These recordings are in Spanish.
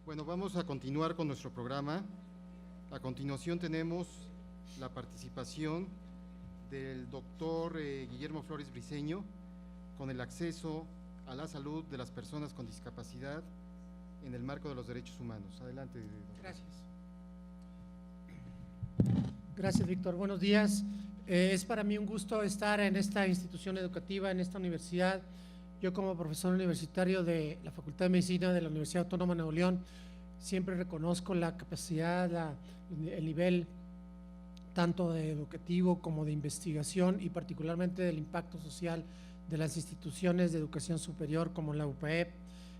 Bueno, vamos a continuar con nuestro programa. A continuación tenemos la participación del doctor Guillermo Flores Briceño con el acceso a la salud de las personas con discapacidad en el marco de los derechos humanos. Adelante, doctor. Gracias. Gracias, Víctor. Buenos días. Es para mí un gusto estar en esta institución educativa, en esta universidad. Yo, como profesor universitario de la Facultad de Medicina de la Universidad Autónoma de Nuevo León, siempre reconozco la capacidad, el nivel tanto de educativo como de investigación y particularmente del impacto social de las instituciones de educación superior como la UPAEP.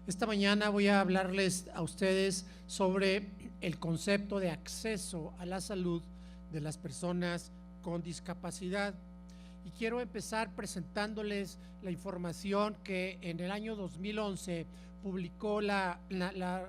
Esta mañana voy a hablarles a ustedes sobre el concepto de acceso a la salud de las personas con discapacidad. Y quiero empezar presentándoles la información que en el año 2011 publicó la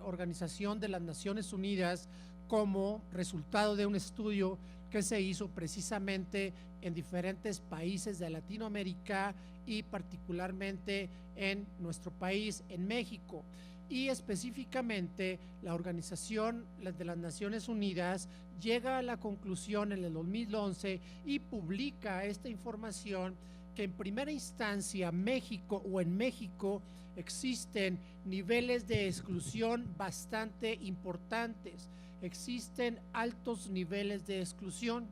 Organización de las Naciones Unidas como resultado de un estudio que se hizo precisamente en diferentes países de Latinoamérica y particularmente en nuestro país, en México. Y específicamente la Organización de las Naciones Unidas llega a la conclusión en el 2011 y publica esta información que en primera instancia en México existen niveles de exclusión bastante importantes, existen altos niveles de exclusión.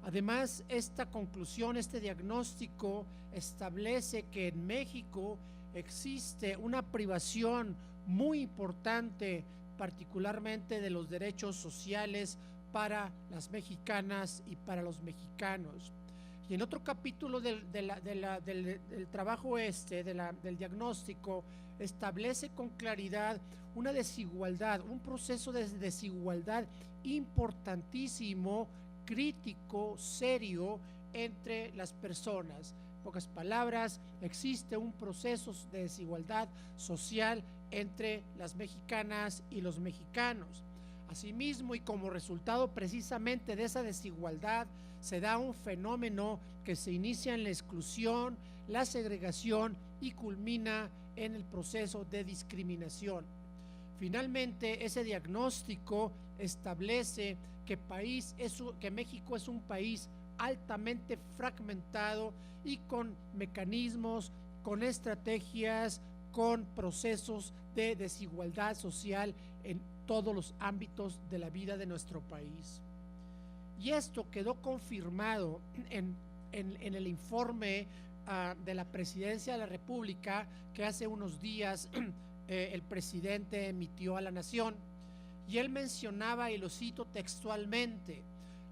Además, esta conclusión, este diagnóstico establece que en México existe una privación muy importante, particularmente de los derechos sociales para las mexicanas y para los mexicanos. Y en otro capítulo del trabajo del diagnóstico, establece con claridad una desigualdad, un proceso de desigualdad importantísimo, crítico, serio entre las personas. En pocas palabras, existe un proceso de desigualdad social entre las mexicanas y los mexicanos. Asimismo, y como resultado precisamente de esa desigualdad, se da un fenómeno que se inicia en la exclusión, la segregación y culmina en el proceso de discriminación. Finalmente, ese diagnóstico establece que México es un país altamente fragmentado y con mecanismos, con estrategias, con procesos de desigualdad social en todos los ámbitos de la vida de nuestro país. Y esto quedó confirmado en el informe de la Presidencia de la República que hace unos días el presidente emitió a la Nación, y él mencionaba, y lo cito textualmente: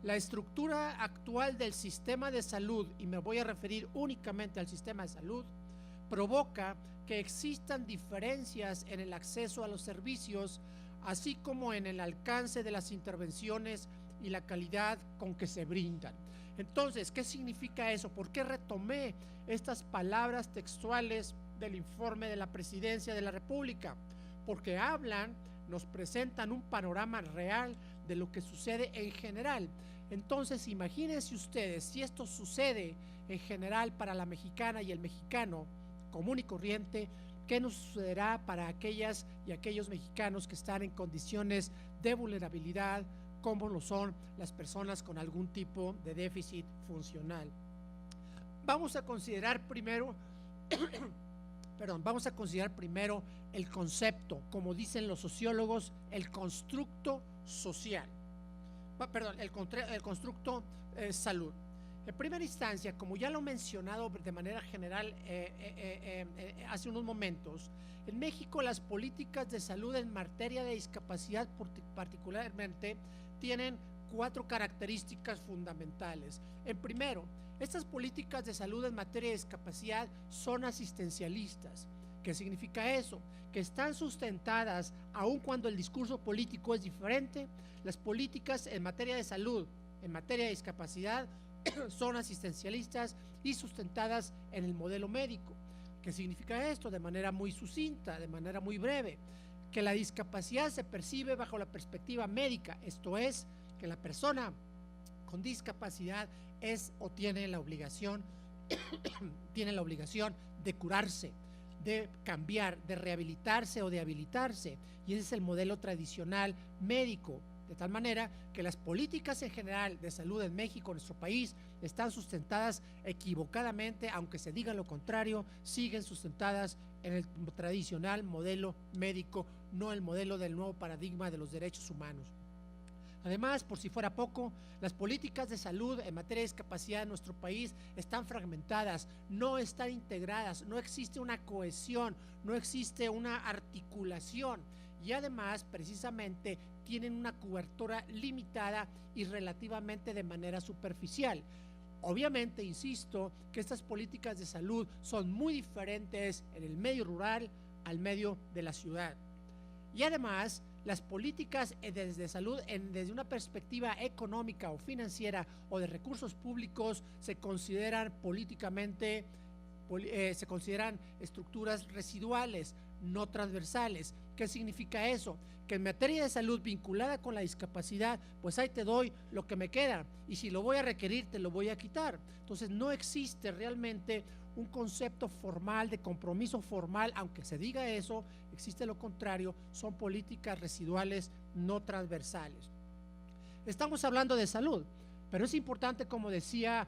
la estructura actual del sistema de salud, y me voy a referir únicamente al sistema de salud, provoca que existan diferencias en el acceso a los servicios, así como en el alcance de las intervenciones y la calidad con que se brindan. Entonces, ¿qué significa eso? ¿Por qué retomé estas palabras textuales del informe de la Presidencia de la República? Porque nos presentan un panorama real de lo que sucede en general. Entonces, imagínense ustedes, si esto sucede en general para la mexicana y el mexicano común y corriente, ¿qué nos sucederá para aquellas y aquellos mexicanos que están en condiciones de vulnerabilidad, como lo son las personas con algún tipo de déficit funcional? Vamos a considerar primero el concepto, como dicen los sociólogos, el constructo social, el constructo salud. En primera instancia, como ya lo he mencionado de manera general hace unos momentos, en México las políticas de salud en materia de discapacidad particularmente tienen 4 características fundamentales. En primero, estas políticas de salud en materia de discapacidad son asistencialistas. ¿Qué significa eso? Que están sustentadas, aun cuando el discurso político es diferente. Las políticas en materia de salud, en materia de discapacidad, son asistencialistas y sustentadas en el modelo médico. ¿Qué significa esto? De manera muy sucinta, de manera muy breve, que la discapacidad se percibe bajo la perspectiva médica, esto es, que la persona con discapacidad es o tiene la obligación de curarse, de cambiar, de rehabilitarse o de habilitarse, y ese es el modelo tradicional médico, de tal manera que las políticas en general de salud en México, en nuestro país, están sustentadas equivocadamente, aunque se diga lo contrario, siguen sustentadas en el tradicional modelo médico, no el modelo del nuevo paradigma de los derechos humanos. Además, por si fuera poco, las políticas de salud en materia de discapacidad en nuestro país están fragmentadas, no están integradas, no existe una cohesión, no existe una articulación y además, precisamente, tienen una cobertura limitada y relativamente de manera superficial. Obviamente, insisto, que estas políticas de salud son muy diferentes en el medio rural al medio de la ciudad. Y además, las políticas de salud desde una perspectiva económica o financiera o de recursos públicos se consideran políticamente, se consideran estructuras residuales, no transversales. ¿Qué significa eso? Que en materia de salud vinculada con la discapacidad, pues ahí te doy lo que me queda y si lo voy a requerir te lo voy a quitar. Entonces no existe realmente un concepto formal de compromiso formal, aunque se diga eso, existe lo contrario, son políticas residuales no transversales. Estamos hablando de salud, pero es importante, como decía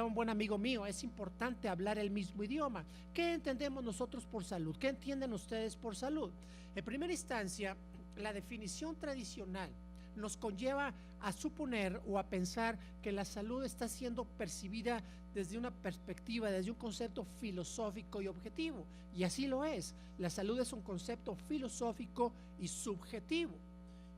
un buen amigo mío, es importante hablar el mismo idioma. ¿Qué entendemos nosotros por salud? ¿Qué entienden ustedes por salud? En primera instancia, la definición tradicional nos conlleva a suponer o a pensar que la salud está siendo percibida desde una perspectiva, desde un concepto filosófico y objetivo, y así lo es. La salud es un concepto filosófico y subjetivo,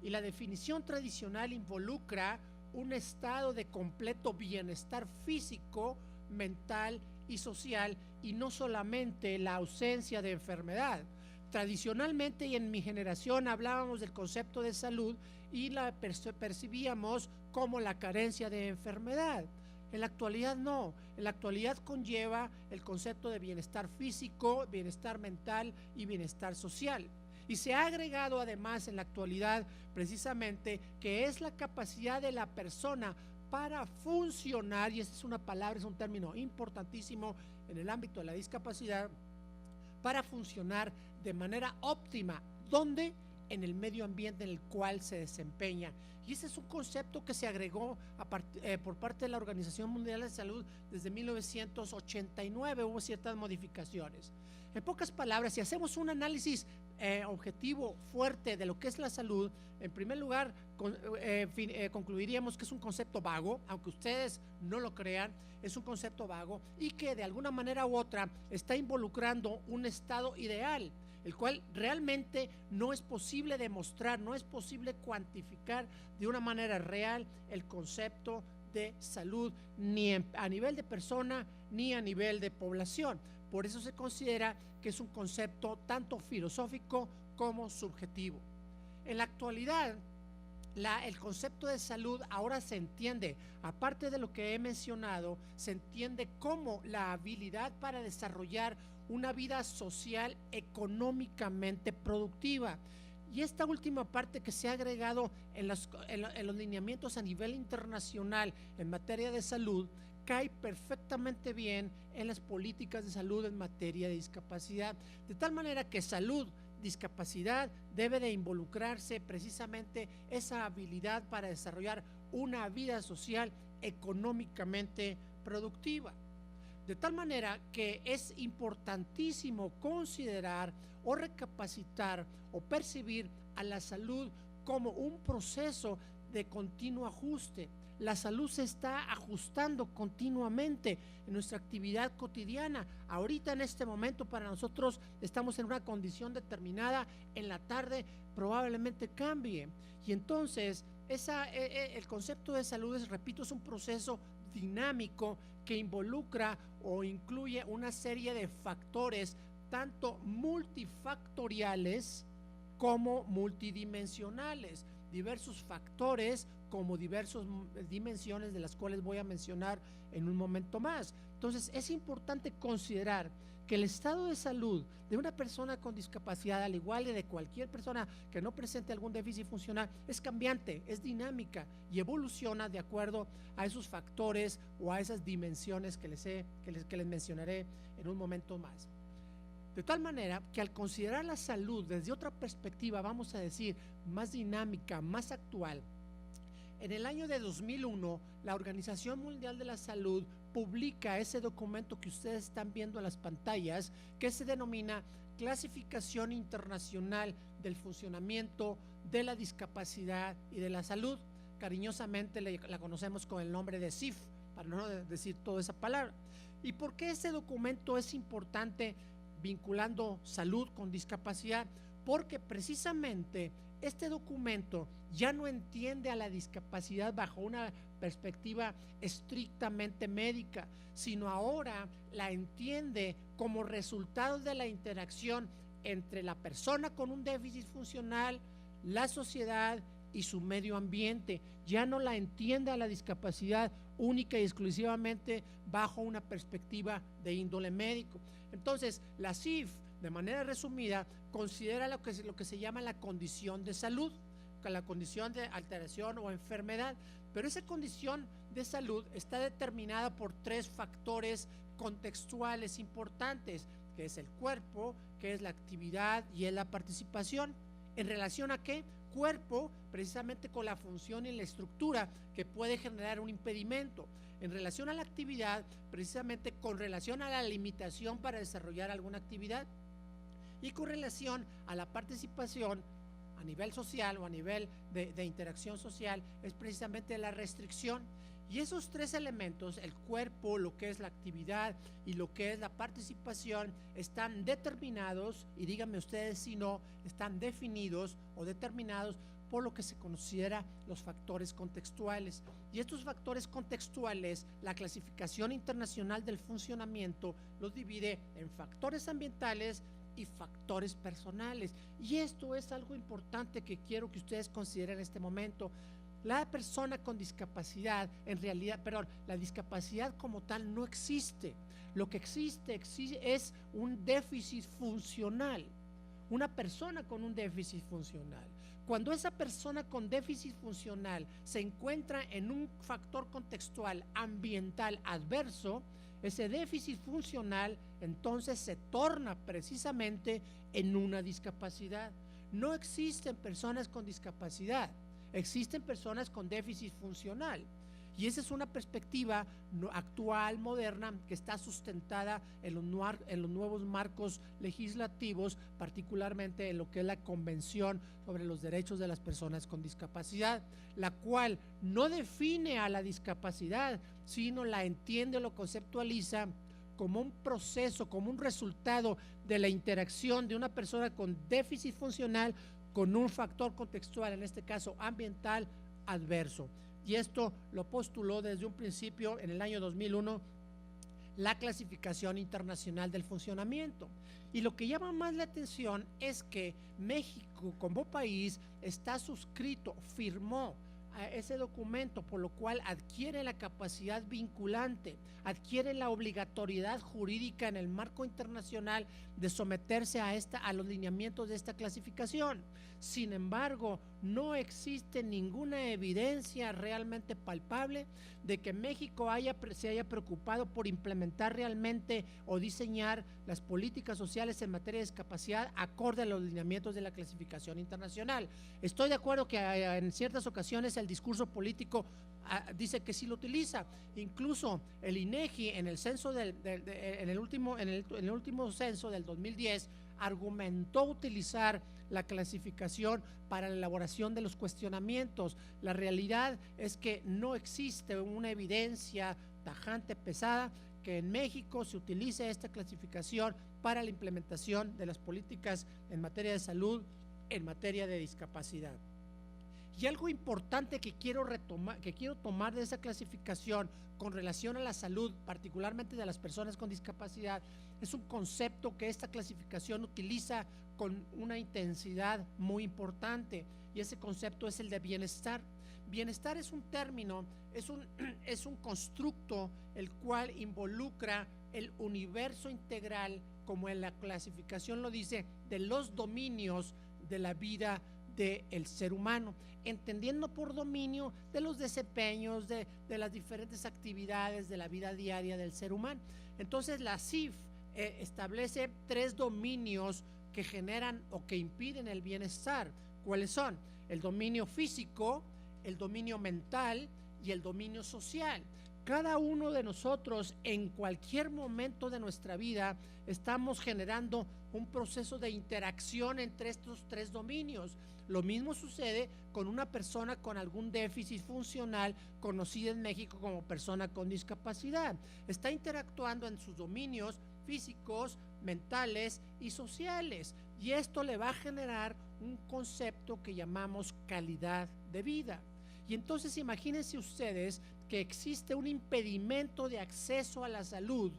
y la definición tradicional involucra un estado de completo bienestar físico, mental y social, y no solamente la ausencia de enfermedad. Tradicionalmente y en mi generación hablábamos del concepto de salud y la percibíamos como la carencia de enfermedad. En la actualidad no, en la actualidad conlleva el concepto de bienestar físico, bienestar mental y bienestar social. Y se ha agregado además en la actualidad precisamente que es la capacidad de la persona para funcionar, y esa es una palabra, es un término importantísimo en el ámbito de la discapacidad, para funcionar de manera óptima. ¿Dónde? En el medio ambiente en el cual se desempeña. Y ese es un concepto que se agregó por parte de la Organización Mundial de Salud desde 1989, hubo ciertas modificaciones. En pocas palabras, si hacemos un análisis objetivo, fuerte de lo que es la salud, en primer lugar concluiríamos que es un concepto vago, aunque ustedes no lo crean, es un concepto vago y que de alguna manera u otra está involucrando un estado ideal, el cual realmente no es posible demostrar, no es posible cuantificar de una manera real el concepto de salud, ni a nivel de persona ni a nivel de población. Por eso se considera que es un concepto tanto filosófico como subjetivo. En la actualidad, el concepto de salud ahora se entiende, aparte de lo que he mencionado, se entiende como la habilidad para desarrollar una vida social económicamente productiva. Y esta última parte que se ha agregado en los lineamientos a nivel internacional en materia de salud cae perfectamente bien en las políticas de salud en materia de discapacidad, de tal manera que salud, discapacidad debe de involucrarse precisamente esa habilidad para desarrollar una vida social económicamente productiva. De tal manera que es importantísimo considerar o recapacitar o percibir a la salud como un proceso de continuo ajuste. La salud se está ajustando continuamente en nuestra actividad cotidiana. Ahorita en este momento para nosotros estamos en una condición determinada, en la tarde probablemente cambie. Y entonces el concepto de salud repito, es un proceso dinámico que involucra o incluye una serie de factores tanto multifactoriales como multidimensionales, diversos factores como diversas dimensiones de las cuales voy a mencionar en un momento más. Entonces es importante considerar que el estado de salud de una persona con discapacidad, al igual que de cualquier persona que no presente algún déficit funcional, es cambiante, es dinámica y evoluciona de acuerdo a esos factores o a esas dimensiones que les mencionaré en un momento más. De tal manera que al considerar la salud desde otra perspectiva, vamos a decir, más dinámica, más actual, en el año de 2001, la Organización Mundial de la Salud publica ese documento que ustedes están viendo en las pantallas, que se denomina Clasificación Internacional del Funcionamiento de la Discapacidad y de la Salud. Cariñosamente la conocemos con el nombre de CIF, para no decir toda esa palabra. ¿Y por qué ese documento es importante vinculando salud con discapacidad? Porque precisamente este documento ya no entiende a la discapacidad bajo una perspectiva estrictamente médica, sino ahora la entiende como resultado de la interacción entre la persona con un déficit funcional, la sociedad y su medio ambiente. Ya no la entiende a la discapacidad única y exclusivamente bajo una perspectiva de índole médico. Entonces, la CIF, de manera resumida, considera lo que se llama la condición de salud, la condición de alteración o enfermedad, pero esa condición de salud está determinada por 3 factores contextuales importantes, que es el cuerpo, que es la actividad y es la participación. ¿En relación a qué? Cuerpo, precisamente con la función y la estructura que puede generar un impedimento. En relación a la actividad, precisamente con relación a la limitación para desarrollar alguna actividad, y con relación a la participación a nivel social o a nivel de interacción social, es precisamente la restricción. Y esos 3 elementos, el cuerpo, lo que es la actividad y lo que es la participación, están determinados, y díganme ustedes si no, están definidos o determinados por lo que se considera los factores contextuales. Y estos factores contextuales, la Clasificación Internacional del Funcionamiento los divide en factores ambientales y factores personales. Y esto es algo importante que quiero que ustedes consideren en este momento. La persona con discapacidad, en realidad, la discapacidad como tal no existe. Lo que existe es un déficit funcional, una persona con un déficit funcional. Cuando esa persona con déficit funcional se encuentra en un factor contextual ambiental adverso, ese déficit funcional entonces se torna precisamente en una discapacidad. No existen personas con discapacidad, existen personas con déficit funcional. Y esa es una perspectiva actual, moderna, que está sustentada en los nuevos marcos legislativos, particularmente en lo que es la Convención sobre los Derechos de las Personas con Discapacidad, la cual no define a la discapacidad, sino la entiende o lo conceptualiza como un proceso, como un resultado de la interacción de una persona con déficit funcional con un factor contextual, en este caso ambiental, adverso. Y esto lo postuló desde un principio en el año 2001 la Clasificación Internacional del Funcionamiento. Y lo que llama más la atención es que México como país está suscrito, firmó a ese documento, por lo cual adquiere la capacidad vinculante, adquiere la obligatoriedad jurídica en el marco internacional de someterse a los lineamientos de esta clasificación. Sin embargo, no existe ninguna evidencia realmente palpable de que México se haya preocupado por implementar realmente o diseñar las políticas sociales en materia de discapacidad acorde a los lineamientos de la clasificación internacional. Estoy de acuerdo que en ciertas ocasiones el discurso político dice que sí lo utiliza. Incluso el INEGI en el censo en el último censo del 2010 argumentó utilizar la clasificación para la elaboración de los cuestionamientos. La realidad es que no existe una evidencia tajante, pesada, que en México se utilice esta clasificación para la implementación de las políticas en materia de salud, en materia de discapacidad. Y algo importante que quiero tomar de esa clasificación con relación a la salud, particularmente de las personas con discapacidad, es un concepto que esta clasificación utiliza con una intensidad muy importante, y ese concepto es el de bienestar. Bienestar es un término, es un constructo el cual involucra el universo integral, como en la clasificación lo dice, de los dominios de la vida del ser humano, entendiendo por dominio de los desempeños, de las diferentes actividades de la vida diaria del ser humano. Entonces la CIF establece 3 dominios que generan o que impiden el bienestar. ¿Cuáles son? El dominio físico, el dominio mental y el dominio social. Cada uno de nosotros en cualquier momento de nuestra vida estamos generando un proceso de interacción entre estos 3 dominios. Lo mismo sucede con una persona con algún déficit funcional conocida en México como persona con discapacidad. Está interactuando en sus dominios físicos, mentales y sociales, y esto le va a generar un concepto que llamamos calidad de vida. Y entonces imagínense ustedes que existe un impedimento de acceso a la salud,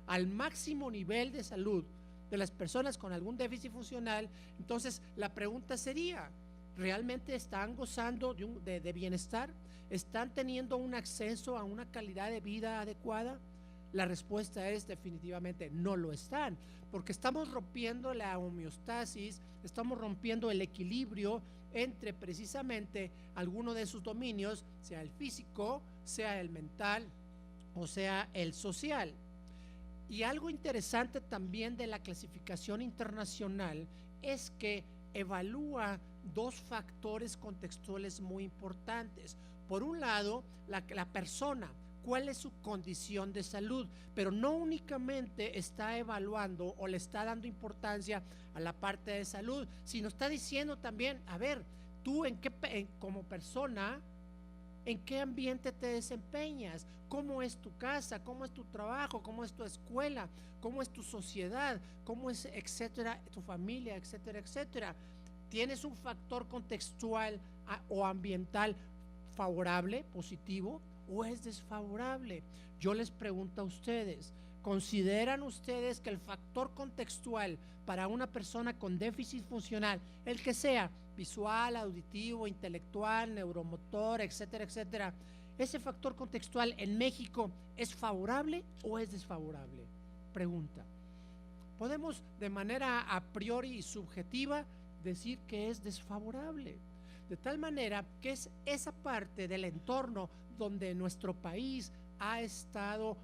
al máximo nivel de salud de las personas con algún déficit funcional. Entonces la pregunta sería, ¿realmente están gozando de bienestar? ¿Están teniendo un acceso a una calidad de vida adecuada? La respuesta es definitivamente no lo están, porque estamos rompiendo la homeostasis, estamos rompiendo el equilibrio entre precisamente alguno de sus dominios, sea el físico, sea el mental o sea el social. Y algo interesante también de la clasificación internacional es que evalúa 2 factores contextuales muy importantes. Por un lado, la persona, cuál es su condición de salud, pero no únicamente está evaluando o le está dando importancia a la parte de salud, sino está diciendo también, a ver, tú como persona, ¿en qué ambiente te desempeñas? ¿Cómo es tu casa? ¿Cómo es tu trabajo? ¿Cómo es tu escuela? ¿Cómo es tu sociedad? ¿Cómo es, etcétera, tu familia, etcétera, etcétera? ¿Tienes un factor contextual o ambiental favorable, positivo, o es desfavorable? Yo les pregunto a ustedes, ¿consideran ustedes que el factor contextual para una persona con déficit funcional, el que sea, visual, auditivo, intelectual, neuromotor, etcétera, etcétera, ese factor contextual en México es favorable o es desfavorable? Pregunta. Podemos de manera a priori y subjetiva decir que es desfavorable, de tal manera que es esa parte del entorno donde nuestro país ha estado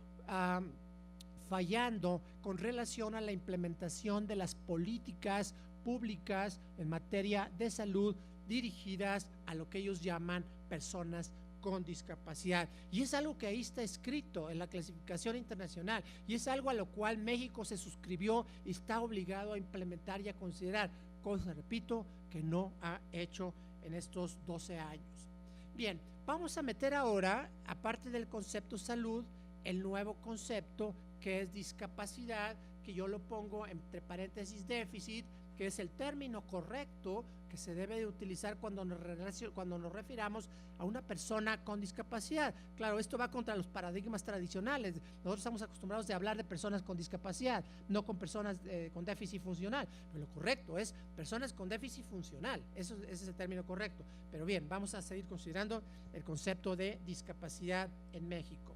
fallando con relación a la implementación de las políticas públicas en materia de salud dirigidas a lo que ellos llaman personas con discapacidad. Y es algo que ahí está escrito en la clasificación internacional, y es algo a lo cual México se suscribió y está obligado a implementar y a considerar, cosa, repito, que no ha hecho en estos 12 años. Bien, vamos a meter ahora, aparte del concepto salud, el nuevo concepto que es discapacidad, que yo lo pongo entre paréntesis déficit, que es el término correcto que se debe de utilizar cuando nos refiramos a una persona con discapacidad. Claro, esto va contra los paradigmas tradicionales. Nosotros estamos acostumbrados a hablar de personas con discapacidad, no con personas con déficit funcional, pero lo correcto es personas con déficit funcional. Ese es el término correcto. Pero bien, vamos a seguir considerando el concepto de discapacidad en México.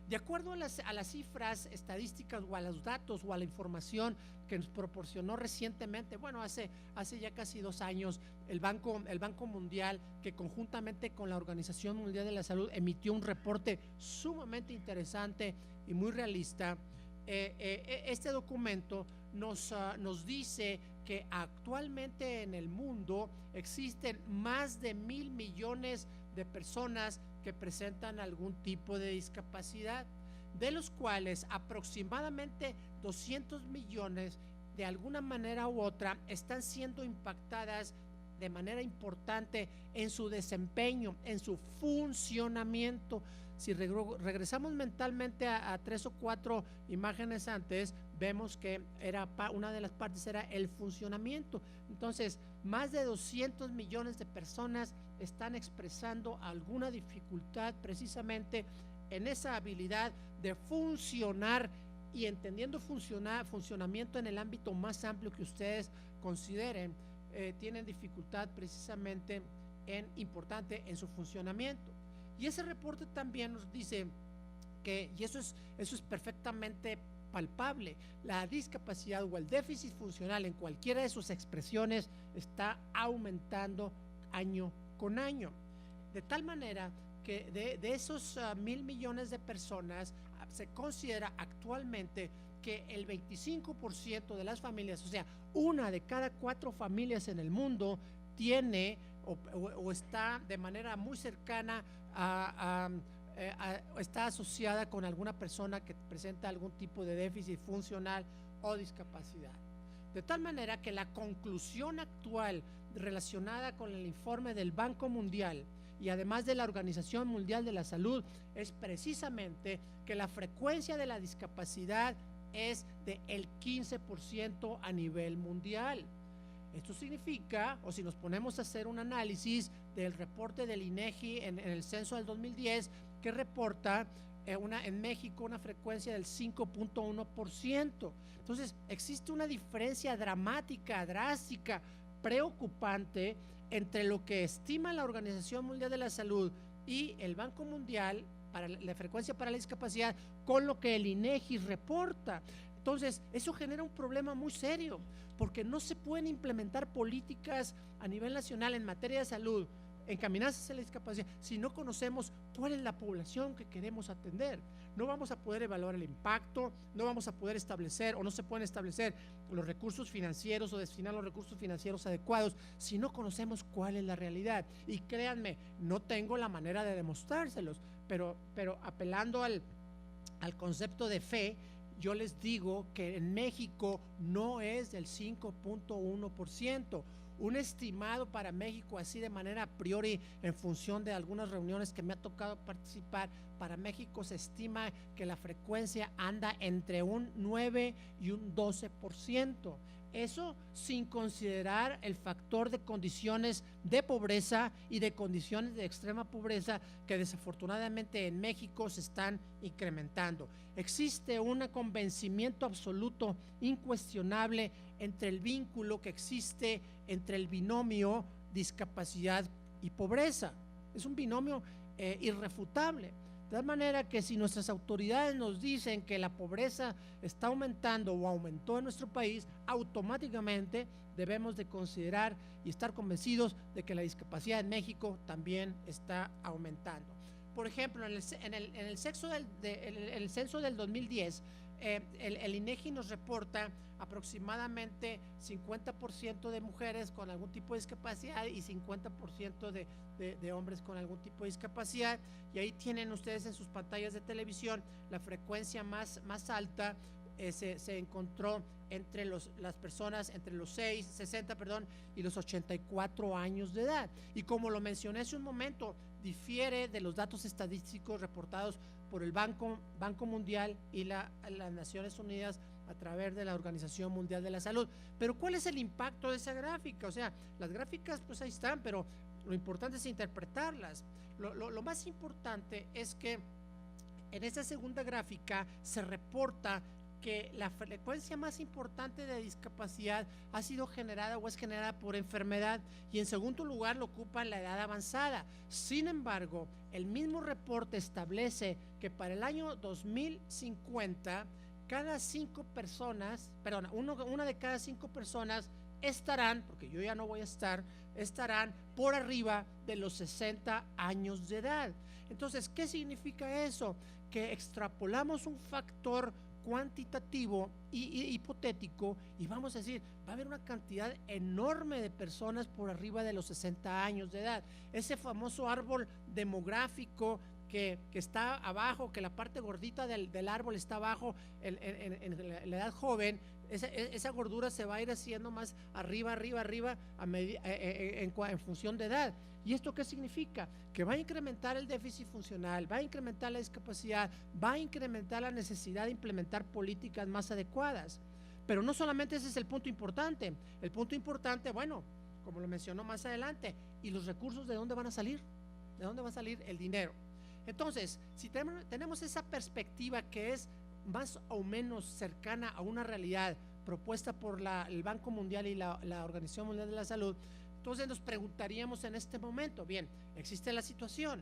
De acuerdo a las cifras estadísticas o a los datos o a la información que nos proporcionó recientemente, bueno, hace ya casi 2 años, el Banco Mundial, que conjuntamente con la Organización Mundial de la Salud emitió un reporte sumamente interesante y muy realista. Este documento nos dice que actualmente en el mundo existen más de 1,000 millones de personas que presentan algún tipo de discapacidad, de los cuales aproximadamente 200 millones de alguna manera u otra están siendo impactadas de manera importante en su desempeño, en su funcionamiento. Si regresamos mentalmente a 3 o 4 imágenes antes, vemos que una de las partes era el funcionamiento. Entonces, más de 200 millones de personas están expresando alguna dificultad precisamente en esa habilidad de funcionar, y entendiendo funcionamiento en el ámbito más amplio que ustedes consideren, tienen dificultad precisamente importante en su funcionamiento. Y ese reporte también nos dice que, y eso es perfectamente palpable, la discapacidad o el déficit funcional en cualquiera de sus expresiones está aumentando año con año, de tal manera que de esos 1,000 millones de personas se considera actualmente que el 25% de las familias, o sea, una de cada 4 familias en el mundo tiene o está de manera muy cercana está asociada con alguna persona que presenta algún tipo de déficit funcional o discapacidad. De tal manera que la conclusión actual relacionada con el informe del Banco Mundial y además de la Organización Mundial de la Salud es precisamente que la frecuencia de la discapacidad es del 15% a nivel mundial. Esto significa, o si nos ponemos a hacer un análisis del reporte del INEGI en el censo del 2010, que reporta en México una frecuencia del 5.1%. Entonces, existe una diferencia dramática, drástica, preocupante entre lo que estima la Organización Mundial de la Salud y el Banco Mundial para la frecuencia para la discapacidad con lo que el INEGI reporta. Entonces, eso genera un problema muy serio, porque no se pueden implementar políticas a nivel nacional en materia de salud encaminadas hacia la discapacidad si no conocemos cuál es la población que queremos atender. No vamos a poder evaluar el impacto, no vamos a poder establecer o no se pueden establecer los recursos financieros o destinar los recursos financieros adecuados si no conocemos cuál es la realidad. Y créanme, no tengo la manera de demostrárselos, pero apelando al concepto de fe, yo les digo que en México no es del 5.1%. Un estimado para México, así de manera a priori, en función de algunas reuniones que me ha tocado participar, para México se estima que la frecuencia anda entre un 9 y un 12%. Eso sin considerar el factor de condiciones de pobreza y de condiciones de extrema pobreza que desafortunadamente en México se están incrementando. Existe un convencimiento absoluto, incuestionable, entre el vínculo que existe entre el binomio discapacidad y pobreza. Es un binomio irrefutable. De tal manera que si nuestras autoridades nos dicen que la pobreza está aumentando o aumentó en nuestro país, automáticamente debemos de considerar y estar convencidos de que la discapacidad en México también está aumentando. Por ejemplo, en el censo del 2010, el INEGI nos reporta aproximadamente 50% de mujeres con algún tipo de discapacidad y 50% de hombres con algún tipo de discapacidad, y ahí tienen ustedes en sus pantallas de televisión la frecuencia más alta. Se encontró entre las personas entre los 60 y los 84 años de edad, y como lo mencioné hace un momento, difiere de los datos estadísticos reportados por el Banco Mundial y las Naciones Unidas a través de la Organización Mundial de la Salud. Pero ¿cuál es el impacto de esa gráfica? O sea, las gráficas pues ahí están, pero lo importante es interpretarlas. Lo más importante es que en esta segunda gráfica se reporta que la frecuencia más importante de discapacidad ha sido generada o es generada por enfermedad, y en segundo lugar lo ocupa la edad avanzada. Sin embargo, el mismo reporte establece que para el año 2050 una de cada 5 personas estarán, porque yo ya no voy a estarán por arriba de los 60 años de edad. Entonces, ¿qué significa eso? Que extrapolamos un factor cuantitativo y hipotético y vamos a decir, va a haber una cantidad enorme de personas por arriba de los 60 años de edad. Ese famoso árbol demográfico que está abajo, que la parte gordita del árbol está abajo en la edad joven, esa gordura se va a ir haciendo más arriba en función de edad. ¿Y esto qué significa? Que va a incrementar el déficit funcional, va a incrementar la discapacidad, va a incrementar la necesidad de implementar políticas más adecuadas. Pero no solamente ese es el punto importante. El punto importante, bueno, como lo mencionó más adelante, ¿y los recursos de dónde van a salir? ¿De dónde va a salir el dinero? Entonces, si tenemos esa perspectiva que es más o menos cercana a una realidad propuesta por el Banco Mundial y la Organización Mundial de la Salud, entonces nos preguntaríamos en este momento, bien, existe la situación,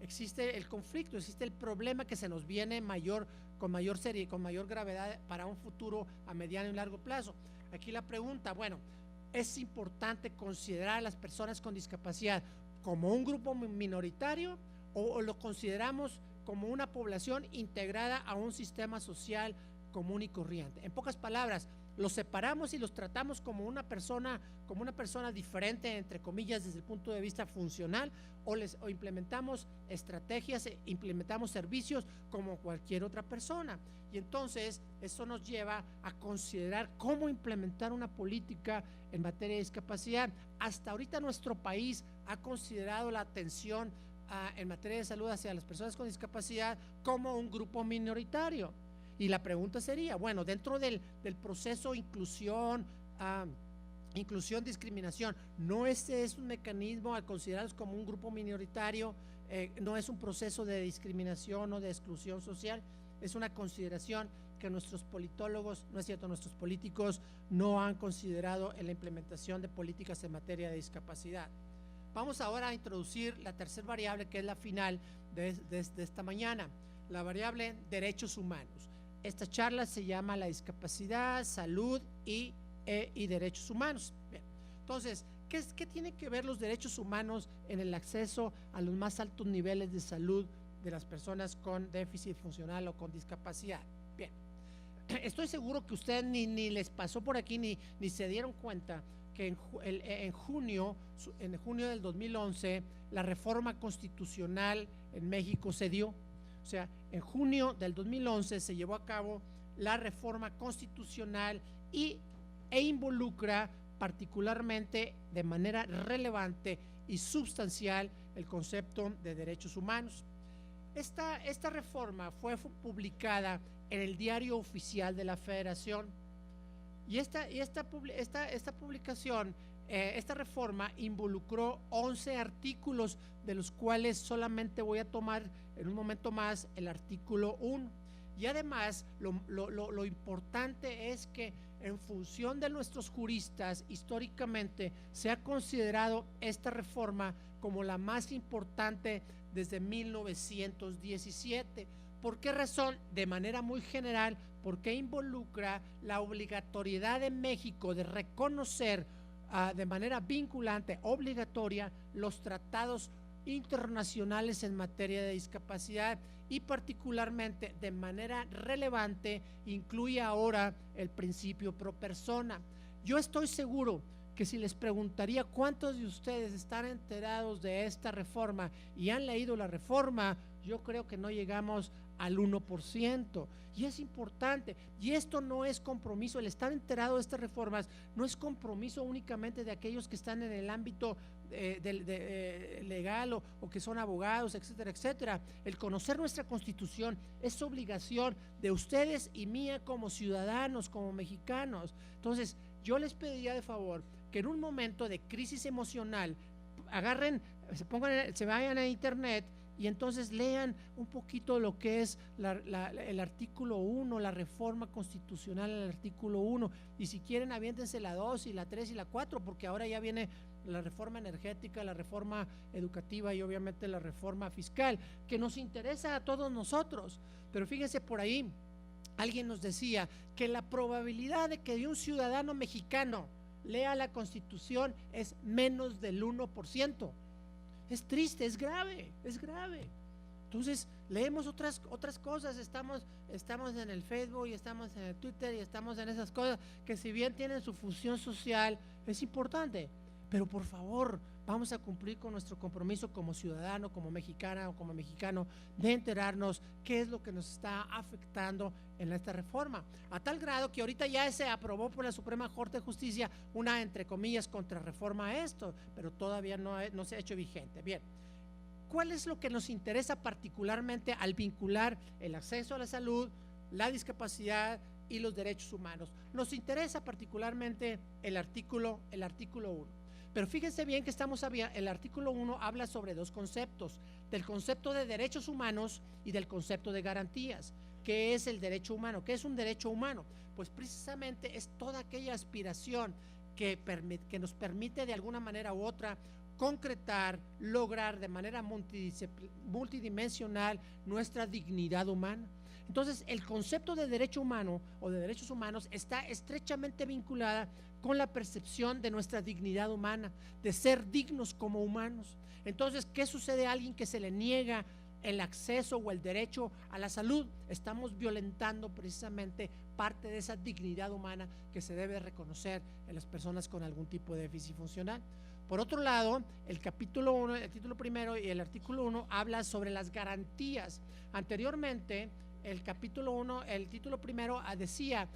existe el conflicto, existe el problema que se nos viene con mayor serie, con mayor gravedad para un futuro a mediano y largo plazo. Aquí la pregunta, bueno, ¿es importante considerar a las personas con discapacidad como un grupo minoritario o lo consideramos como una población integrada a un sistema social común y corriente. En pocas palabras, los separamos y los tratamos como una persona diferente, entre comillas, desde el punto de vista funcional, o implementamos estrategias, implementamos servicios como cualquier otra persona. Y entonces eso nos lleva a considerar cómo implementar una política en materia de discapacidad. Hasta ahorita nuestro país ha considerado la atención en materia de salud hacia las personas con discapacidad como un grupo minoritario. Y la pregunta sería, bueno, dentro del proceso inclusión, discriminación, ¿no este es un mecanismo al considerarlos como un grupo minoritario? ¿No es un proceso de discriminación o de exclusión social? Es una consideración que nuestros politólogos, no es cierto, nuestros políticos no han considerado en la implementación de políticas en materia de discapacidad. Vamos ahora a introducir la tercera variable, que es la final de esta mañana, la variable derechos humanos. Esta charla se llama la discapacidad, salud y derechos humanos. Bien. Entonces, ¿qué tienen que ver los derechos humanos en el acceso a los más altos niveles de salud de las personas con déficit funcional o con discapacidad? Bien, estoy seguro que ustedes ni les pasó por aquí ni se dieron cuenta que en junio del 2011 la reforma constitucional en México se dio. O sea, en junio del 2011 se llevó a cabo la reforma constitucional e involucra particularmente de manera relevante y sustancial el concepto de derechos humanos. Esta reforma fue publicada en el Diario Oficial de la Federación y esta publicación, esta reforma involucró 11 artículos, de los cuales solamente voy a tomar en un momento más el artículo 1. Y además lo importante es que en función de nuestros juristas, históricamente se ha considerado esta reforma como la más importante desde 1917. ¿Por qué razón? De manera muy general, porque involucra la obligatoriedad de México de reconocer de manera vinculante, obligatoria, los tratados internacionales en materia de discapacidad y particularmente de manera relevante incluye ahora el principio pro persona. Yo estoy seguro que si les preguntaría cuántos de ustedes están enterados de esta reforma y han leído la reforma, yo creo que no llegamos al 1%, y es importante, y esto no es compromiso, el estar enterado de estas reformas no es compromiso únicamente de aquellos que están en el ámbito legal o que son abogados, etcétera, etcétera. El conocer nuestra Constitución es obligación de ustedes y mía como ciudadanos, como mexicanos. Entonces, yo les pediría de favor que en un momento de crisis emocional agarren, se vayan a internet y entonces lean un poquito lo que es el artículo 1, la reforma constitucional al artículo 1, y si quieren aviéntense la 2 y la 3 y la 4, porque ahora ya viene la reforma energética, la reforma educativa y obviamente la reforma fiscal, que nos interesa a todos nosotros. Pero fíjense, por ahí alguien nos decía que la probabilidad de que un ciudadano mexicano lea la Constitución es menos del 1%. Es triste, es grave. Entonces leemos otras cosas, estamos en el Facebook y estamos en el Twitter y estamos en esas cosas que, si bien tienen su función social, es importante, pero por favor vamos a cumplir con nuestro compromiso como ciudadano, como mexicana o como mexicano, de enterarnos qué es lo que nos está afectando en esta reforma, a tal grado que ahorita ya se aprobó por la Suprema Corte de Justicia una, entre comillas, contrarreforma a esto, pero todavía no se ha hecho vigente. Bien, ¿cuál es lo que nos interesa particularmente al vincular el acceso a la salud, la discapacidad y los derechos humanos? Nos interesa particularmente el artículo 1. Pero fíjense bien que el artículo 1 habla sobre dos conceptos, del concepto de derechos humanos y del concepto de garantías. ¿Qué es el derecho humano? ¿Qué es un derecho humano? Pues precisamente es toda aquella aspiración que nos permite de alguna manera u otra concretar, lograr de manera multidimensional nuestra dignidad humana. Entonces, el concepto de derecho humano o de derechos humanos está estrechamente vinculada con la percepción de nuestra dignidad humana, de ser dignos como humanos. Entonces, ¿qué sucede a alguien que se le niega el acceso o el derecho a la salud. Estamos violentando precisamente parte de esa dignidad humana que se debe reconocer en las personas con algún tipo de déficit funcional. Por otro lado, el capítulo 1, el título primero y el artículo 1 habla sobre las garantías. Anteriormente, el capítulo 1, el título primero decía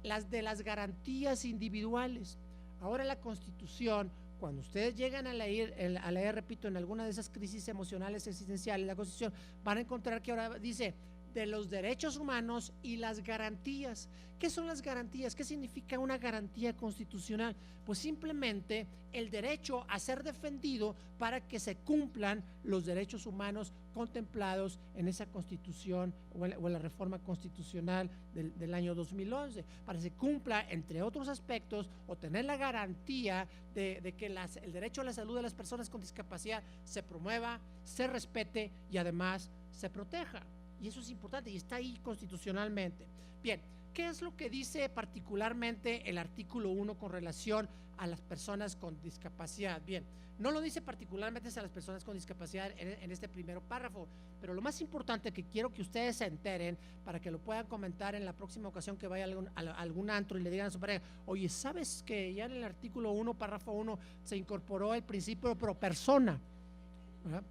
las garantías individuales. Ahora la Constitución, cuando ustedes llegan a leer, repito, en alguna de esas crisis emocionales existenciales, la Constitución, van a encontrar que ahora dice de los derechos humanos y las garantías. ¿Qué son las garantías? ¿Qué significa una garantía constitucional? Pues simplemente el derecho a ser defendido para que se cumplan los derechos humanos contemplados en esa Constitución o en la reforma constitucional del año 2011, para que se cumpla, entre otros aspectos, o tener la garantía de que el derecho a la salud de las personas con discapacidad se promueva, se respete y además se proteja. Y eso es importante y está ahí constitucionalmente. Bien, ¿qué es lo que dice particularmente el artículo 1 con relación a las personas con discapacidad? Bien, no lo dice particularmente a las personas con discapacidad en este primer párrafo, pero lo más importante que quiero que ustedes se enteren para que lo puedan comentar en la próxima ocasión que vaya a algún antro y le digan a su pareja, oye, ¿sabes que ya en el artículo 1, párrafo 1, se incorporó el principio de pro persona? ¿Verdad?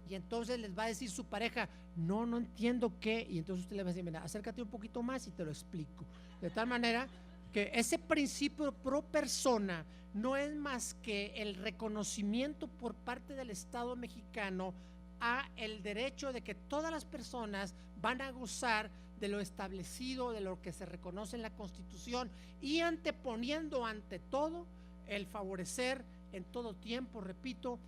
Y entonces les va a decir su pareja, no entiendo qué, y entonces usted le va a decir, mira, acércate un poquito más y te lo explico. De tal manera que ese principio pro persona no es más que el reconocimiento por parte del Estado mexicano a el derecho de que todas las personas van a gozar de lo establecido, de lo que se reconoce en la Constitución, y anteponiendo ante todo el favorecer en todo tiempo, repito,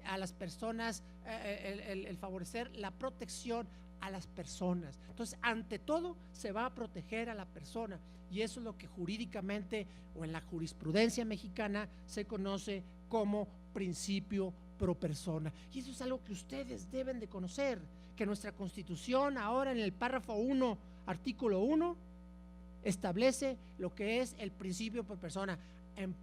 a las personas, el favorecer la protección a las personas. Entonces, ante todo, se va a proteger a la persona, y eso es lo que jurídicamente o en la jurisprudencia mexicana se conoce como principio pro persona. Y eso es algo que ustedes deben de conocer, que nuestra Constitución ahora en el párrafo 1, artículo 1, establece lo que es el principio pro persona.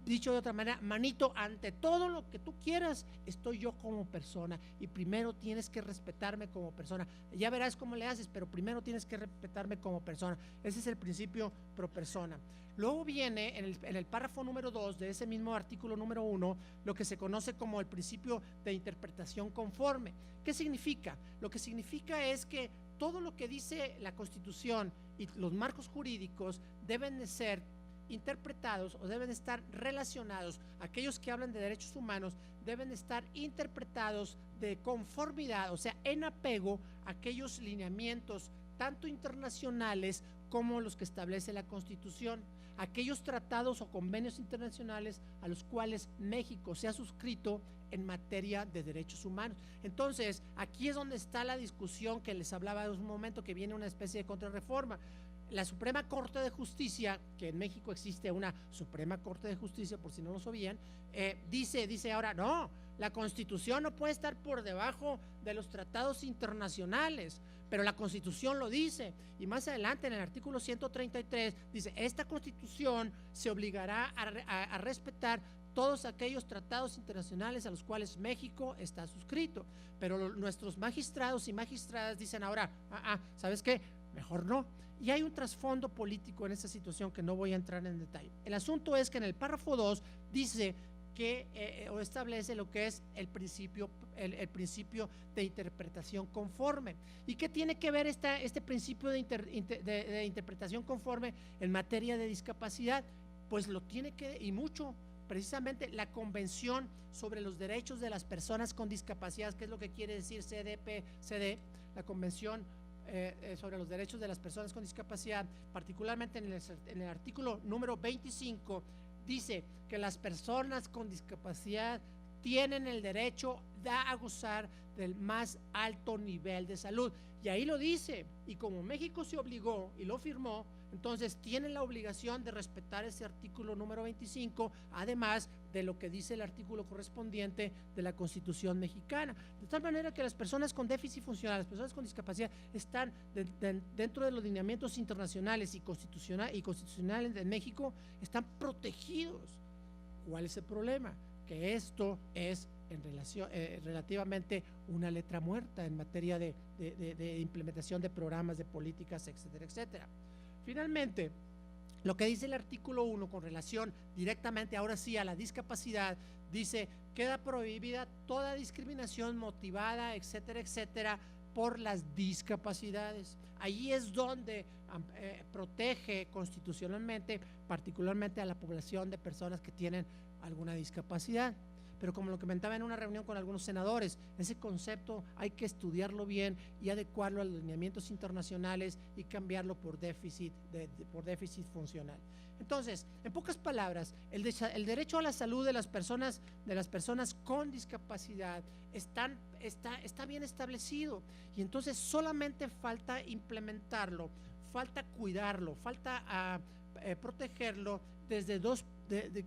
Dicho de otra manera, manito, ante todo lo que tú quieras, estoy yo como persona, y primero tienes que respetarme como persona. Ya verás cómo le haces, pero primero tienes que respetarme como persona. Ese es el principio pro persona. Luego viene en el párrafo número 2 de ese mismo artículo número 1 lo que se conoce como el principio de interpretación conforme. ¿Qué significa? Lo que significa es que todo lo que dice la Constitución y los marcos jurídicos deben de ser interpretados o deben estar relacionados. Aquellos que hablan de derechos humanos deben estar interpretados de conformidad, o sea, en apego a aquellos lineamientos tanto internacionales como los que establece la Constitución, aquellos tratados o convenios internacionales a los cuales México se ha suscrito en materia de derechos humanos. Entonces, aquí es donde está la discusión que les hablaba hace un momento, que viene una especie de contrarreforma. La Suprema Corte de Justicia, que en México existe una Suprema Corte de Justicia, por si no lo sabían, dice ahora, no, la Constitución no puede estar por debajo de los tratados internacionales, pero la Constitución lo dice, y más adelante en el artículo 133 dice, esta Constitución se obligará a respetar todos aquellos tratados internacionales a los cuales México está suscrito, pero nuestros magistrados y magistradas dicen ahora, ¿sabes qué? Mejor no. Y hay un trasfondo político en esta situación que no voy a entrar en detalle. El asunto es que en el párrafo 2 dice que o establece lo que es el principio de interpretación conforme. ¿Y qué tiene que ver este principio de interpretación conforme en materia de discapacidad? Pues lo tiene que, y mucho, precisamente la Convención sobre los Derechos de las Personas con Discapacidad, que es lo que quiere decir CDP-CD, la Convención sobre los derechos de las personas con discapacidad, particularmente en el artículo número 25, dice que las personas con discapacidad tienen el derecho a gozar del más alto nivel de salud, y ahí lo dice, y como México se obligó y lo firmó, entonces tienen la obligación de respetar ese artículo número 25, además de lo que dice el artículo correspondiente de la Constitución mexicana, de tal manera que las personas con déficit funcional, las personas con discapacidad están dentro de los lineamientos internacionales y constitucionales de México, están protegidos. ¿Cuál es el problema? Que esto es en relación, relativamente una letra muerta en materia de implementación de programas, de políticas, etcétera, etcétera. Finalmente, lo que dice el artículo 1 con relación directamente, ahora sí, a la discapacidad, dice, queda prohibida toda discriminación motivada, etcétera, etcétera, por las discapacidades. Ahí es donde protege constitucionalmente, particularmente a la población de personas que tienen alguna discapacidad. Pero como lo comentaba en una reunión con algunos senadores, ese concepto hay que estudiarlo bien y adecuarlo a los lineamientos internacionales y cambiarlo por déficit funcional. Entonces, en pocas palabras, el derecho a la salud de las personas con discapacidad está bien establecido, y entonces solamente falta implementarlo, falta cuidarlo, falta protegerlo desde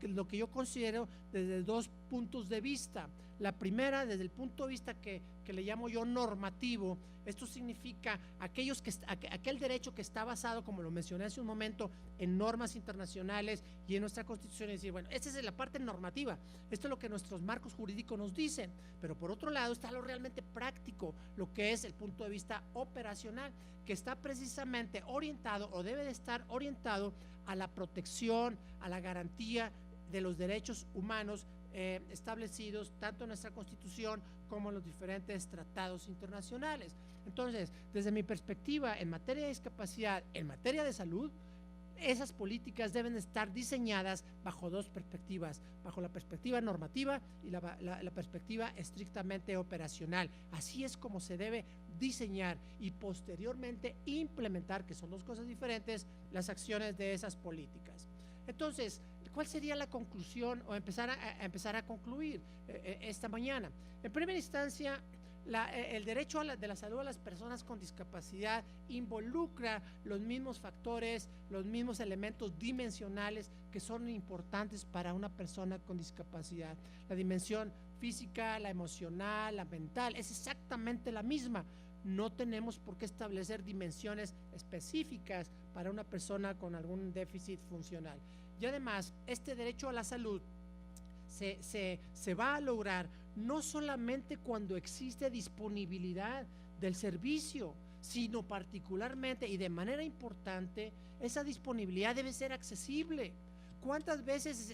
lo que yo considero desde dos puntos de vista. La primera, desde el punto de vista que le llamo yo normativo. Esto significa aquel derecho que está basado, como lo mencioné hace un momento, en normas internacionales y en nuestra Constitución. Es decir, bueno, esta es la parte normativa, esto es lo que nuestros marcos jurídicos nos dicen, pero por otro lado está lo realmente práctico, lo que es el punto de vista operacional, que está precisamente orientado, o debe de estar orientado, a la protección, a la garantía de los derechos humanos establecidos tanto en nuestra Constitución como en los diferentes tratados internacionales. Entonces, desde mi perspectiva, en materia de discapacidad, en materia de salud, esas políticas deben estar diseñadas bajo dos perspectivas, bajo la perspectiva normativa y la perspectiva estrictamente operacional. Así es como se debe diseñar y posteriormente implementar, que son dos cosas diferentes, las acciones de esas políticas. Entonces, ¿cuál sería la conclusión o empezar a concluir esta mañana? En primera instancia, el derecho de la salud a las personas con discapacidad involucra los mismos factores, los mismos elementos dimensionales que son importantes para una persona con discapacidad. La dimensión física, la emocional, la mental, es exactamente la misma. No tenemos por qué establecer dimensiones específicas para una persona con algún déficit funcional. Y además, este derecho a la salud se va a lograr no solamente cuando existe disponibilidad del servicio, sino particularmente y de manera importante, esa disponibilidad debe ser accesible. ¿Cuántas veces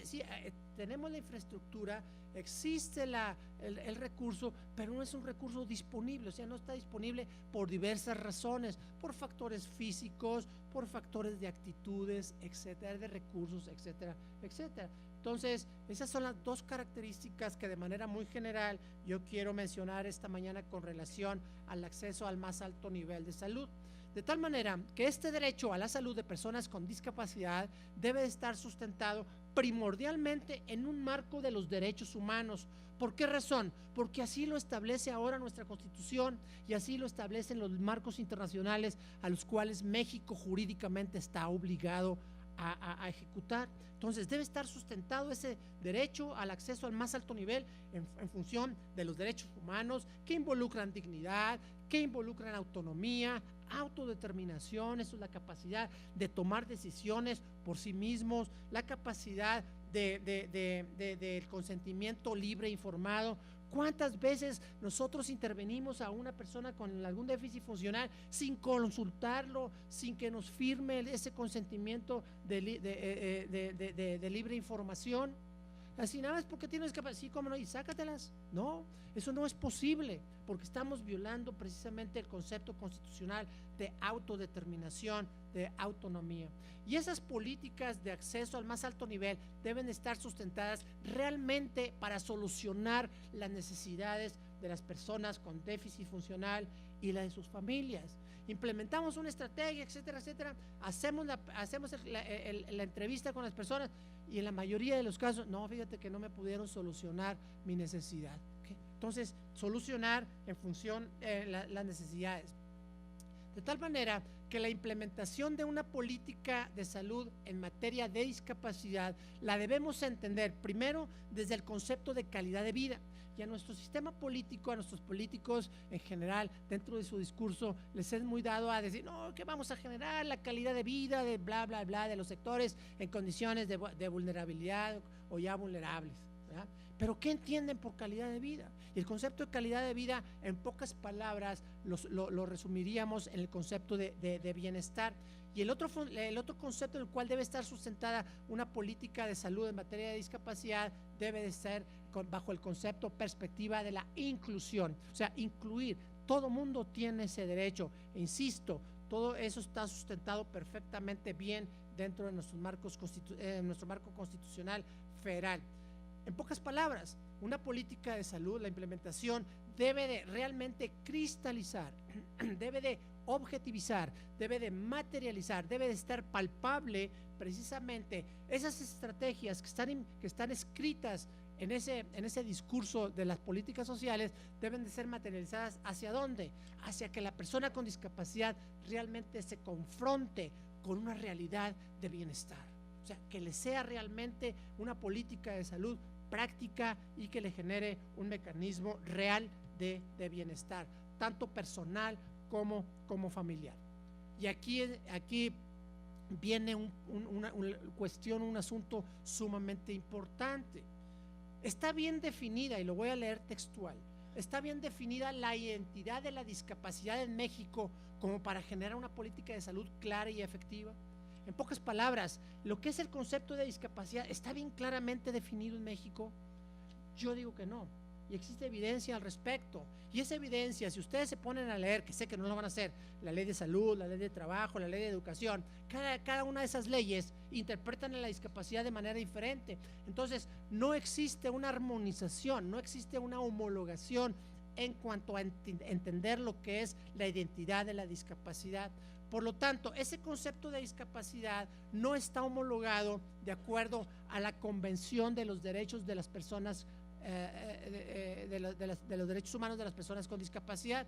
tenemos la infraestructura, existe el recurso, pero no es un recurso disponible? O sea, no está disponible por diversas razones, por factores físicos, por factores de actitudes, etcétera, de recursos, etcétera, etcétera. Entonces, esas son las dos características que de manera muy general yo quiero mencionar esta mañana con relación al acceso al más alto nivel de salud. De tal manera que este derecho a la salud de personas con discapacidad debe estar sustentado primordialmente en un marco de los derechos humanos. ¿Por qué razón? Porque así lo establece ahora nuestra Constitución y así lo establecen los marcos internacionales a los cuales México jurídicamente está obligado a ejecutar. Entonces debe estar sustentado ese derecho al acceso al más alto nivel en función de los derechos humanos que involucran dignidad, que involucran autonomía, autodeterminación, eso es la capacidad de tomar decisiones por sí mismos, la capacidad del consentimiento libre e informado. ¿Cuántas veces nosotros intervenimos a una persona con algún déficit funcional sin consultarlo, sin que nos firme ese consentimiento de libre información? Así nada más porque tienes capacidad, sí, cómo no, y sácatelas. No, eso no es posible, porque estamos violando precisamente el concepto constitucional de autodeterminación, de autonomía. Y esas políticas de acceso al más alto nivel deben estar sustentadas realmente para solucionar las necesidades de las personas con déficit funcional y la de sus familias. Implementamos una estrategia, etcétera, etcétera, hacemos la entrevista con las personas y en la mayoría de los casos, no, fíjate que no me pudieron solucionar mi necesidad. ¿Okay? Entonces, solucionar en función de las necesidades. De tal manera que la implementación de una política de salud en materia de discapacidad la debemos entender primero desde el concepto de calidad de vida. Y a nuestro sistema político, a nuestros políticos en general, dentro de su discurso, les es muy dado a decir, no, que vamos a generar la calidad de vida de bla, bla, bla, de los sectores en condiciones de vulnerabilidad o ya vulnerables, ¿verdad? Pero ¿qué entienden por calidad de vida? Y el concepto de calidad de vida, en pocas palabras, lo resumiríamos en el concepto de bienestar. Y el otro concepto en el cual debe estar sustentada una política de salud en materia de discapacidad debe de ser bajo el concepto perspectiva de la inclusión, o sea, incluir. Todo mundo tiene ese derecho, e insisto, todo eso está sustentado perfectamente bien dentro de nuestro marco constitucional federal. En pocas palabras, una política de salud, la implementación debe de realmente cristalizar, debe de objetivizar, debe de materializar, debe de estar palpable precisamente esas estrategias que están escritas en ese discurso de las políticas sociales, deben de ser materializadas ¿hacia dónde? Hacia que la persona con discapacidad realmente se confronte con una realidad de bienestar, o sea, que le sea realmente una política de salud práctica y que le genere un mecanismo real de bienestar, tanto personal como familiar. Y aquí viene una cuestión, un asunto sumamente importante. Está bien definida, y lo voy a leer textual, está bien definida la identidad de la discapacidad en México como para generar una política de salud clara y efectiva. En pocas palabras, lo que es el concepto de discapacidad está bien claramente definido en México. Yo digo que no, y existe evidencia al respecto. Y esa evidencia, si ustedes se ponen a leer, que sé que no lo van a hacer, la ley de salud, la ley de trabajo, la ley de educación, cada una de esas leyes interpretan a la discapacidad de manera diferente. Entonces, no existe una armonización, no existe una homologación en cuanto a entender lo que es la identidad de la discapacidad. Por lo tanto, ese concepto de discapacidad no está homologado de acuerdo a la Convención de los Derechos de las Personas de los derechos humanos de las personas con discapacidad.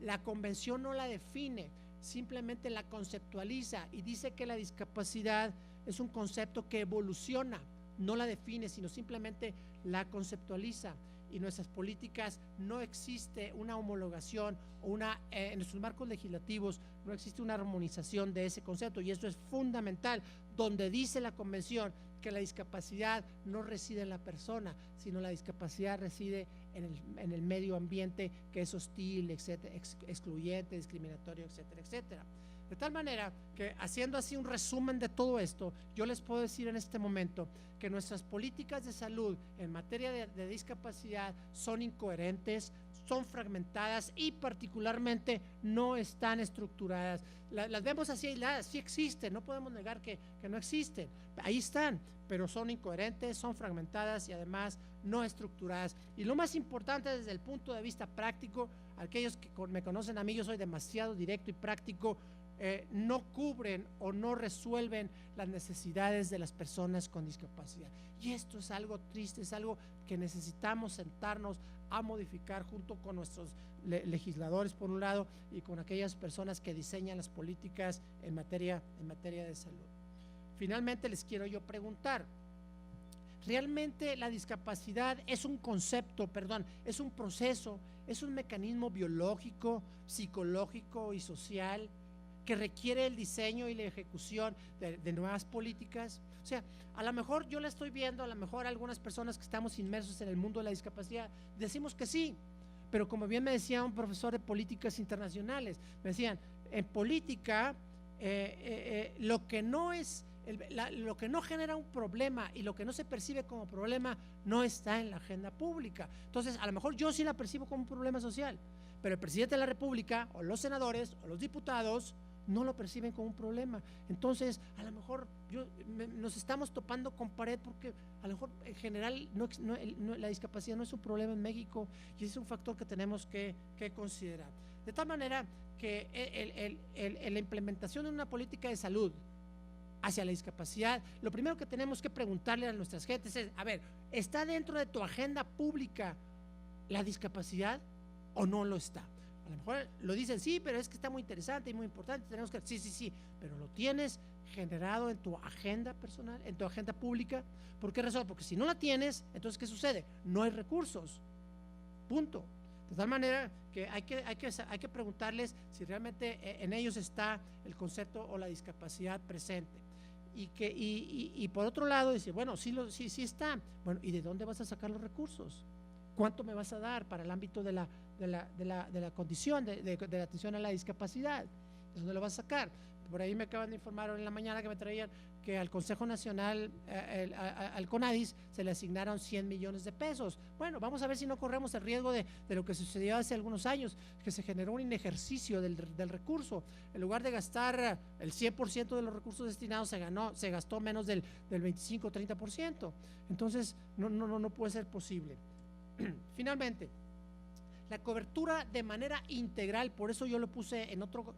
La convención no la define, simplemente la conceptualiza y dice que la discapacidad es un concepto que evoluciona, no la define, sino simplemente la conceptualiza. Y nuestras políticas no existe una homologación o en nuestros marcos legislativos no existe una armonización de ese concepto, y eso es fundamental, donde dice la convención que la discapacidad no reside en la persona, sino la discapacidad reside en el medio ambiente, que es hostil, etcétera, excluyente, discriminatorio, etcétera, etcétera. De tal manera que, haciendo así un resumen de todo esto, yo les puedo decir en este momento que nuestras políticas de salud en materia de discapacidad son incoherentes, son fragmentadas y particularmente no están estructuradas. Las vemos así aisladas, sí existen, no podemos negar que no existen, ahí están, pero son incoherentes, son fragmentadas y además no estructuradas. Y lo más importante desde el punto de vista práctico, aquellos que me conocen a mí, yo soy demasiado directo y práctico, no cubren o no resuelven las necesidades de las personas con discapacidad. Y esto es algo triste, es algo que necesitamos sentarnos a modificar junto con nuestros legisladores por un lado y con aquellas personas que diseñan las políticas en materia de salud. Finalmente les quiero yo preguntar, ¿realmente la discapacidad es un concepto, es un proceso, es un mecanismo biológico, psicológico y social que requiere el diseño y la ejecución de nuevas políticas? O sea, a lo mejor yo la estoy viendo, a lo mejor algunas personas que estamos inmersos en el mundo de la discapacidad decimos que sí, pero como bien me decía un profesor de políticas internacionales, me decían, en política lo que no genera un problema y lo que no se percibe como problema no está en la agenda pública. Entonces, a lo mejor yo sí la percibo como un problema social, pero el presidente de la República o los senadores o los diputados no lo perciben como un problema. Entonces, a lo mejor nos estamos topando con pared, porque a lo mejor en general la discapacidad no es un problema en México, y es un factor que tenemos que considerar. De tal manera que la implementación de una política de salud hacia la discapacidad, lo primero que tenemos que preguntarle a nuestras gentes es, a ver, ¿está dentro de tu agenda pública la discapacidad o no lo está? A lo mejor lo dicen, sí, pero es que está muy interesante y muy importante, tenemos que, sí, pero ¿lo tienes generado en tu agenda personal, en tu agenda pública? ¿Por qué razón? Porque si no la tienes, entonces ¿qué sucede? No hay recursos, punto. De tal manera que hay que preguntarles si realmente en ellos está el concepto o la discapacidad presente. y por otro lado dice, bueno, sí está, bueno, ¿y de dónde vas a sacar los recursos? ¿Cuánto me vas a dar para el ámbito de la condición, de la atención a la discapacidad? ¿De dónde lo vas a sacar? Por ahí me acaban de informar en la mañana que me traían que al Consejo Nacional, al CONADIS, se le asignaron 100 millones de pesos. Bueno, vamos a ver si no corremos el riesgo de lo que sucedió hace algunos años, que se generó un inejercicio del recurso. En lugar de gastar el 100% de los recursos destinados, se gastó menos del 25-30%. Entonces, no puede ser posible. Finalmente, la cobertura de manera integral, por eso yo lo puse en otro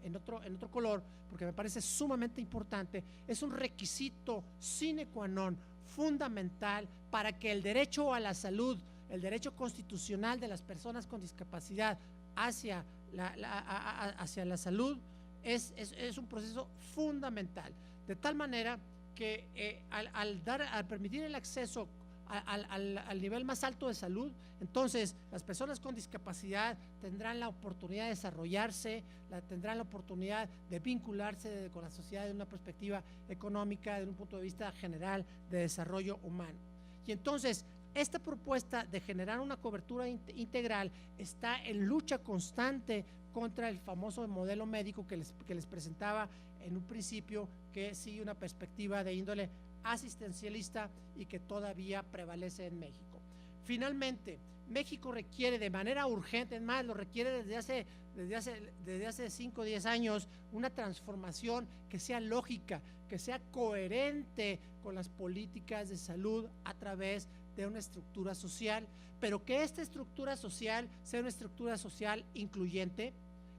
color, porque me parece sumamente importante, es un requisito sine qua non, fundamental, para que el derecho a la salud, el derecho constitucional de las personas con discapacidad hacia la salud, es un proceso fundamental, de tal manera que al permitir el acceso al nivel más alto de salud, entonces las personas con discapacidad tendrán la oportunidad de desarrollarse, tendrán la oportunidad de vincularse con la sociedad desde una perspectiva económica, desde un punto de vista general de desarrollo humano. Y entonces esta propuesta de generar una cobertura integral está en lucha constante contra el famoso modelo médico que les presentaba en un principio, que sigue una perspectiva de índole asistencialista y que todavía prevalece en México. Finalmente, México requiere de manera urgente, es más, lo requiere desde hace 5 o 10 años, una transformación que sea lógica, que sea coherente con las políticas de salud a través de una estructura social, pero que esta estructura social sea una estructura social incluyente,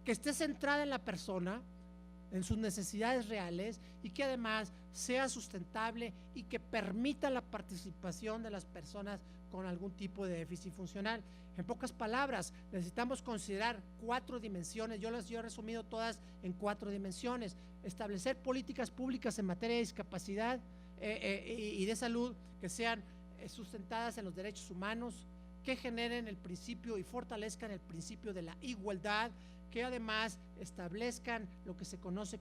que esté centrada en la persona, en sus necesidades reales, y que además sea sustentable y que permita la participación de las personas con algún tipo de déficit funcional. En pocas palabras, necesitamos considerar 4 dimensiones, yo he resumido todas en 4 dimensiones: establecer políticas públicas en materia de discapacidad y de salud que sean sustentadas en los derechos humanos, que generen el principio y fortalezcan el principio de la igualdad, que además establezcan lo que se conoce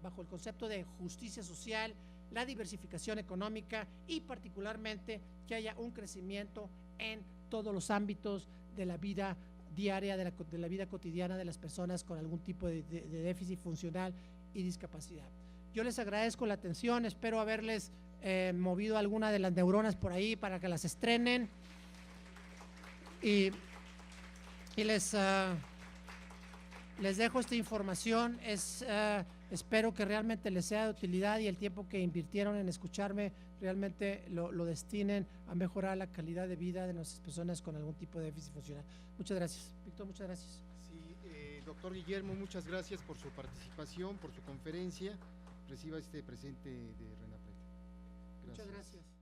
bajo el concepto de justicia social, la diversificación económica y particularmente que haya un crecimiento en todos los ámbitos de la vida diaria, de la vida cotidiana de las personas con algún tipo de déficit funcional y discapacidad. Yo les agradezco la atención, espero haberles movido alguna de las neuronas por ahí para que las estrenen y les dejo esta información. Espero que realmente les sea de utilidad y el tiempo que invirtieron en escucharme realmente lo destinen a mejorar la calidad de vida de nuestras personas con algún tipo de déficit funcional. Muchas gracias. Víctor, muchas gracias. Sí, doctor Guillermo, muchas gracias por su participación, por su conferencia. Reciba este presente de RENAPRED. Muchas gracias.